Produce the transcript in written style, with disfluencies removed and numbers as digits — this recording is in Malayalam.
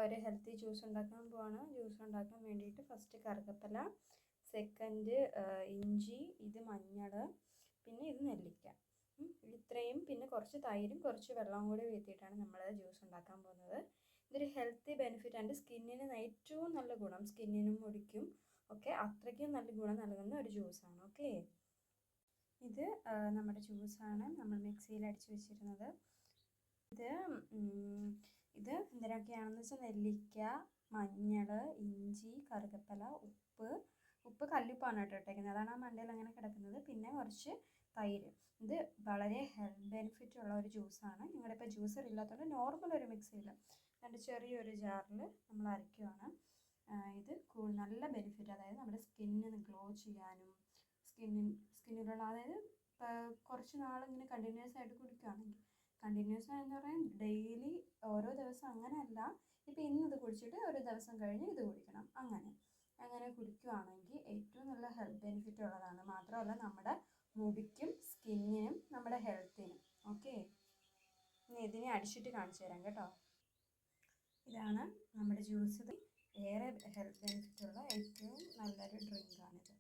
ഒരു ഹെൽത്തി ജ്യൂസ് ഉണ്ടാക്കാൻ പോവാണ്. ജ്യൂസ് ഉണ്ടാക്കാൻ വേണ്ടിയിട്ട് ഫസ്റ്റ് കറുകപ്പല, സെക്കൻഡ് ഇഞ്ചി, ഇത് മഞ്ഞൾ, പിന്നെ ഇത് നെല്ലിക്ക. ഇത്രയും പിന്നെ കുറച്ച് തൈരും കുറച്ച് വെള്ളം കൂടി വീഴ്ത്തിയിട്ടാണ് നമ്മൾ ജ്യൂസ് ഉണ്ടാക്കാൻ പോകുന്നത്. ഇതൊരു ഹെൽത്തി ബെനിഫിറ്റ് ആണ്. സ്കിന്നിന് ഏറ്റവും നല്ല ഗുണം, സ്കിന്നിനും മുടിക്കും ഒക്കെ അത്രയ്ക്കും നല്ല ഗുണം നൽകുന്ന ഒരു ജ്യൂസാണ്. ഓക്കെ, ഇത് നമ്മുടെ ജ്യൂസാണ് നമ്മൾ മിക്സിയിൽ അടിച്ച് വെച്ചിരുന്നത്. ഇത് എന്തിനൊക്കെയാണെന്ന് വെച്ചാൽ നെല്ലിക്ക, മഞ്ഞൾ, ഇഞ്ചി, കറുകപ്പല, ഉപ്പ് കല്ലുപ്പാണ് കേട്ടോ ഇട്ടേക്കുന്നത്, അതാണ് ആ മണ്ടയിൽ അങ്ങനെ കിടക്കുന്നത്. പിന്നെ കുറച്ച് തൈര്. ഇത് വളരെ ഹെൽത്ത് ബെനിഫിറ്റ് ഉള്ള ഒരു ജ്യൂസാണ്. നിങ്ങളുടെ ഇപ്പോൾ ജ്യൂസർ ഇല്ലാത്തതുകൊണ്ട് നോർമൽ ഒരു മിക്സിയിൽ ചെറിയൊരു ജാറിൽ നമ്മൾ അരയ്ക്കുകയാണ്. ഇത് നല്ല ബെനിഫിറ്റ്, അതായത് നമ്മുടെ സ്കിന്നിന് ഗ്ലോ ചെയ്യാനും സ്കിന്നിലുള്ള, അതായത് കുറച്ച് നാളിങ്ങനെ കണ്ടിന്യൂസ് ആയിട്ട് കുടിക്കുകയാണെങ്കിൽ, കണ്ടിന്യൂസ് ആയെന്ന് പറയാൻ ഡെയിലി ഓരോ ദിവസം അങ്ങനെയല്ല, ഇപ്പോൾ ഇന്നത് കുടിച്ചിട്ട് ഒരു ദിവസം കഴിഞ്ഞ് ഇത് കുടിക്കണം, അങ്ങനെ കുടിക്കുകയാണെങ്കിൽ ഏറ്റവും നല്ല ഹെൽത്ത് ബെനിഫിറ്റ് ഉള്ളതാണ്. മാത്രമല്ല നമ്മുടെ മുടിക്കും സ്കിന്നിനും നമ്മുടെ ഹെൽത്തിനും. ഓക്കെ, ഇനി ഇതിനെ അടിച്ചിട്ട് കാണിച്ചു തരാം കേട്ടോ. ഇതാണ് നമ്മുടെ ജ്യൂസ്. ഏറെ ഹെൽത്ത് ബെനിഫിറ്റ് ഉള്ള ഏറ്റവും നല്ലൊരു ഡ്രിങ്കാണിത്.